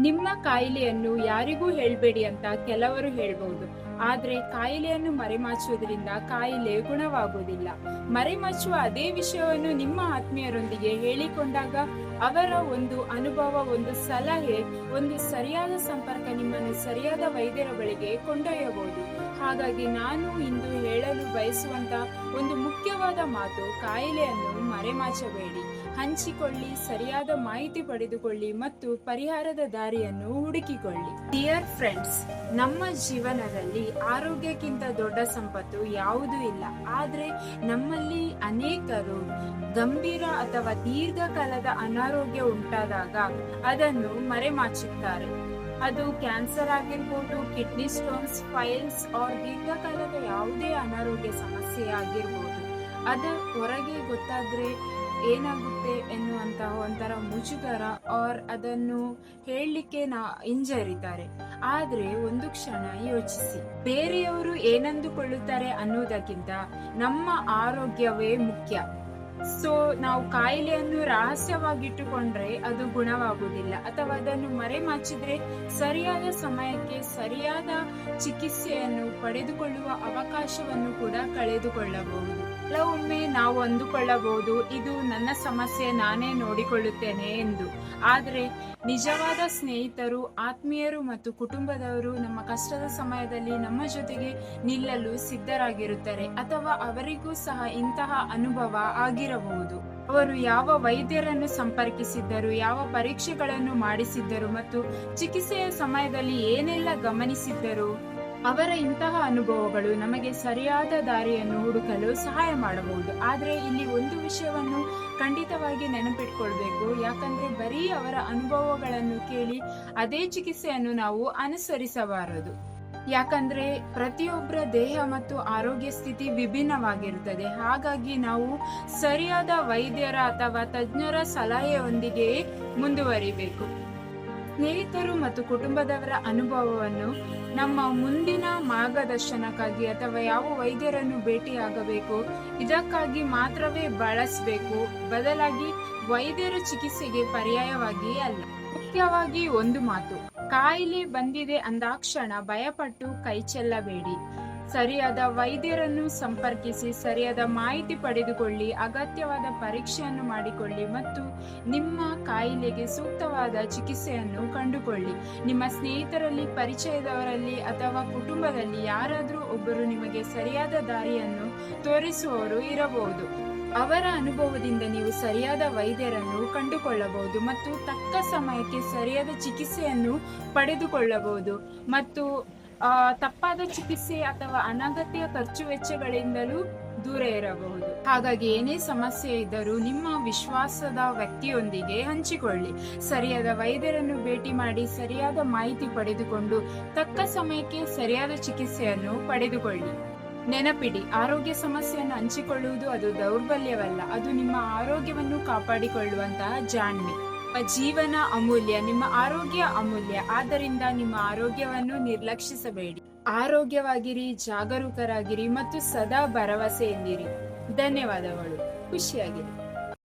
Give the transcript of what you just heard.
ನಿಮ್ಮ ಕಾಯಿಲೆಯನ್ನು ಯಾರಿಗೂ ಹೇಳ್ಬೇಡಿ ಅಂತ ಕೆಲವರು ಹೇಳ್ಬಹುದು. ಆದ್ರೆ ಕಾಯಿಲೆಯನ್ನು ಮರೆಮಾಚುವುದರಿಂದ ಕಾಯಿಲೆ ಗುಣವಾಗುವುದಿಲ್ಲ. ಮರೆಮಾಚುವ ಅದೇ ವಿಷಯವನ್ನು ನಿಮ್ಮ ಆತ್ಮೀಯರೊಂದಿಗೆ ಹೇಳಿಕೊಂಡಾಗ ಅವರ ಒಂದು ಅನುಭವ, ಒಂದು ಸಲಹೆ, ಒಂದು ಸರಿಯಾದ ಸಂಪರ್ಕ ನಿಮ್ಮನ್ನು ಸರಿಯಾದ ವೈದ್ಯರ ಬಳಿಗೆ ಕೊಂಡೊಯ್ಯಬಹುದು. ಹಾಗಾಗಿ ನಾನು ಇಂದು ಹೇಳಲು ಬಯಸುವಂತ ಒಂದು ಮುಖ್ಯವಾದ ಮಾತು, ಕಾಯಿಲೆಯನ್ನು ಮರೆಮಾಚಬೇಡಿ, ಹಂಚಿಕೊಳ್ಳಿ, ಸರಿಯಾದ ಮಾಹಿತಿ ಪಡೆದುಕೊಳ್ಳಿ ಮತ್ತು ಪರಿಹಾರದ ದಾರಿಯನ್ನು ಹುಡುಕಿಕೊಳ್ಳಿ. ಡಿಯರ್ ಫ್ರೆಂಡ್ಸ್, ನಮ್ಮ ಜೀವನದಲ್ಲಿ ಆರೋಗ್ಯಕ್ಕಿಂತ ದೊಡ್ಡ ಸಂಪತ್ತು ಯಾವುದೂ ಇಲ್ಲ. ಆದ್ರೆ ನಮ್ಮಲ್ಲಿ ಅನೇಕರು ಗಂಭೀರ ಅಥವಾ ದೀರ್ಘಕಾಲದ ಅನಾರೋಗ್ಯ ಉಂಟಾದಾಗ ಅದನ್ನು ಮರೆಮಾಚುತ್ತಾರೆ. ಅದು ಕ್ಯಾನ್ಸರ್ ಆಗಿರ್ಬೋದು, ಕಿಡ್ನಿ ಸ್ಟೋನ್ಸ್, ಫೈಲ್ಸ್ ಆರ್ ದೀರ್ಘಕಾಲದ ಯಾವುದೇ ಅನಾರೋಗ್ಯ ಸಮಸ್ಯೆ ಆಗಿರ್ಬೋದು. ಅದು ಹೊರಗೆ ಗೊತ್ತಾದ್ರೆ ಏನಾಗುತ್ತೆ ಎನ್ನುವಂತಹ ಒಂಥರ ಮುಜುಗರ ಆರ್ ಅದನ್ನು ಹೇಳಲಿಕ್ಕೆ ಹಿಂಜರಿತಾರೆ. ಆದ್ರೆ ಒಂದು ಕ್ಷಣ ಯೋಚಿಸಿ, ಬೇರೆಯವರು ಏನಂದುಕೊಳ್ಳುತ್ತಾರೆ ಅನ್ನೋದಕ್ಕಿಂತ ನಮ್ಮ ಆರೋಗ್ಯವೇ ಮುಖ್ಯ. ಸೊ ನಾವು ಕಾಯಿಲೆಯನ್ನು ರಹಸ್ಯವಾಗಿಟ್ಟುಕೊಂಡ್ರೆ ಅದು ಗುಣವಾಗುವುದಿಲ್ಲ, ಅಥವಾ ಅದನ್ನು ಮರೆಮಾಚಿದ್ರೆ ಸರಿಯಾದ ಸಮಯಕ್ಕೆ ಸರಿಯಾದ ಚಿಕಿತ್ಸೆಯನ್ನು ಪಡೆದುಕೊಳ್ಳುವ ಅವಕಾಶವನ್ನು ಕೂಡ ಕಳೆದುಕೊಳ್ಳಬಹುದು. ಕೆಲವೊಮ್ಮೆ ನಾವು ಅಂದುಕೊಳ್ಳಬಹುದು, ಇದು ನನ್ನ ಸಮಸ್ಯೆ, ನಾನೇ ನೋಡಿಕೊಳ್ಳುತ್ತೇನೆ ಎಂದು. ಆದರೆ ನಿಜವಾದ ಸ್ನೇಹಿತರು, ಆತ್ಮೀಯರು ಮತ್ತು ಕುಟುಂಬದವರು ನಮ್ಮ ಕಷ್ಟದ ಸಮಯದಲ್ಲಿ ನಮ್ಮ ಜೊತೆಗೆ ನಿಲ್ಲಲು ಸಿದ್ಧರಾಗಿರುತ್ತಾರೆ. ಅಥವಾ ಅವರಿಗೂ ಸಹ ಇಂತಹ ಅನುಭವ ಆಗಿರಬಹುದು. ಅವರು ಯಾವ ವೈದ್ಯರನ್ನು ಸಂಪರ್ಕಿಸಿದ್ದರು, ಯಾವ ಪರೀಕ್ಷೆಗಳನ್ನು ಮಾಡಿಸಿದ್ದರು ಮತ್ತು ಚಿಕಿತ್ಸೆಯ ಸಮಯದಲ್ಲಿ ಏನೆಲ್ಲ ಗಮನಿಸಿದ್ದರು, ಅವರ ಇಂತಹ ಅನುಭವಗಳು ನಮಗೆ ಸರಿಯಾದ ದಾರಿಯನ್ನು ಹುಡುಕಲು ಸಹಾಯ ಮಾಡಬಹುದು. ಆದರೆ ಇಲ್ಲಿ ಒಂದು ವಿಷಯವನ್ನು ಖಂಡಿತವಾಗಿ ನೆನಪಿಟ್ಕೊಳ್ಬೇಕು. ಯಾಕಂದ್ರೆ ಬರೀ ಅವರ ಅನುಭವಗಳನ್ನು ಕೇಳಿ ಅದೇ ಚಿಕಿತ್ಸೆಯನ್ನು ನಾವು ಅನುಸರಿಸಬಾರದು. ಯಾಕಂದ್ರೆ ಪ್ರತಿಯೊಬ್ಬರ ದೇಹ ಮತ್ತು ಆರೋಗ್ಯ ಸ್ಥಿತಿ ವಿಭಿನ್ನವಾಗಿರುತ್ತದೆ. ಹಾಗಾಗಿ ನಾವು ಸರಿಯಾದ ವೈದ್ಯರ ಅಥವಾ ತಜ್ಞರ ಸಲಹೆಯೊಂದಿಗೆ ಮುಂದುವರಿಬೇಕು. ಸ್ನೇಹಿತರು ಮತ್ತು ಕುಟುಂಬದವರ ಅನುಭವವನ್ನು ನಮ್ಮ ಮುಂದಿನ ಮಾರ್ಗದರ್ಶನಕ್ಕಾಗಿ ಅಥವಾ ಯಾವ ವೈದ್ಯರನ್ನು ಭೇಟಿಯಾಗಬೇಕು ಇದಕ್ಕಾಗಿ ಮಾತ್ರವೇ ಬಳಸಬೇಕು, ಬದಲಾಗಿ ವೈದ್ಯರ ಚಿಕಿತ್ಸೆಗೆ ಪರ್ಯಾಯವಾಗಿ ಅಲ್ಲ. ಮುಖ್ಯವಾಗಿ ಒಂದು ಮಾತು, ಕಾಯಿಲೆ ಬಂದಿದೆ ಅಂದಾಕ್ಷಣ ಭಯಪಟ್ಟು ಕೈ ಚೆಲ್ಲಬೇಡಿ. ಸರಿಯಾದ ವೈದ್ಯರನ್ನು ಸಂಪರ್ಕಿಸಿ, ಸರಿಯಾದ ಮಾಹಿತಿ ಪಡೆದುಕೊಳ್ಳಿ, ಅಗತ್ಯವಾದ ಪರೀಕ್ಷೆಯನ್ನು ಮಾಡಿಕೊಳ್ಳಿ ಮತ್ತು ನಿಮ್ಮ ಕಾಯಿಲೆಗೆ ಸೂಕ್ತವಾದ ಚಿಕಿತ್ಸೆಯನ್ನು ಕಂಡುಕೊಳ್ಳಿ. ನಿಮ್ಮ ಸ್ನೇಹಿತರಲ್ಲಿ, ಪರಿಚಯದವರಲ್ಲಿ ಅಥವಾ ಕುಟುಂಬದಲ್ಲಿ ಯಾರಾದರೂ ಒಬ್ಬರು ನಿಮಗೆ ಸರಿಯಾದ ದಾರಿಯನ್ನು ತೋರಿಸುವವರು ಇರಬಹುದು. ಅವರ ಅನುಭವದಿಂದ ನೀವು ಸರಿಯಾದ ವೈದ್ಯರನ್ನು ಕಂಡುಕೊಳ್ಳಬಹುದು ಮತ್ತು ತಕ್ಕ ಸಮಯಕ್ಕೆ ಸರಿಯಾದ ಚಿಕಿತ್ಸೆಯನ್ನು ಪಡೆದುಕೊಳ್ಳಬಹುದು ಮತ್ತು ತಪ್ಪಾದ ಚಿಕಿತ್ಸೆ ಅಥವಾ ಅನಗತ್ಯ ಖರ್ಚು ವೆಚ್ಚಗಳಿಂದಲೂ ದೂರ ಇರಬಹುದು. ಹಾಗಾಗಿ ಏನೇ ಸಮಸ್ಯೆ ಇದ್ದರೂ ನಿಮ್ಮ ವಿಶ್ವಾಸದ ವ್ಯಕ್ತಿಯೊಂದಿಗೆ ಹಂಚಿಕೊಳ್ಳಿ. ಸರಿಯಾದ ವೈದ್ಯರನ್ನು ಭೇಟಿ ಮಾಡಿ ಸರಿಯಾದ ಮಾಹಿತಿ ಪಡೆದುಕೊಂಡು ತಕ್ಕ ಸಮಯಕ್ಕೆ ಸರಿಯಾದ ಚಿಕಿತ್ಸೆಯನ್ನು ಪಡೆದುಕೊಳ್ಳಿ. ನೆನಪಿಡಿ, ಆರೋಗ್ಯ ಸಮಸ್ಯೆಯನ್ನು ಹಂಚಿಕೊಳ್ಳುವುದು ಅದು ದೌರ್ಬಲ್ಯವಲ್ಲ, ಅದು ನಿಮ್ಮ ಆರೋಗ್ಯವನ್ನು ಕಾಪಾಡಿಕೊಳ್ಳುವಂತಹ ಜಾಣ್ಮೆ. ಜೀವನ ಅಮೂಲ್ಯ, ನಿಮ್ಮ ಆರೋಗ್ಯ ಅಮೂಲ್ಯ. ಆದ್ದರಿಂದ ನಿಮ್ಮ ಆರೋಗ್ಯವನ್ನು ನಿರ್ಲಕ್ಷಿಸಬೇಡಿ. ಆರೋಗ್ಯವಾಗಿರಿ, ಜಾಗರೂಕರಾಗಿರಿ ಮತ್ತು ಸದಾ ಭರವಸೆಯಿಂದಿರಿ. ಧನ್ಯವಾದಗಳು. ಖುಷಿಯಾಗಿರಿ.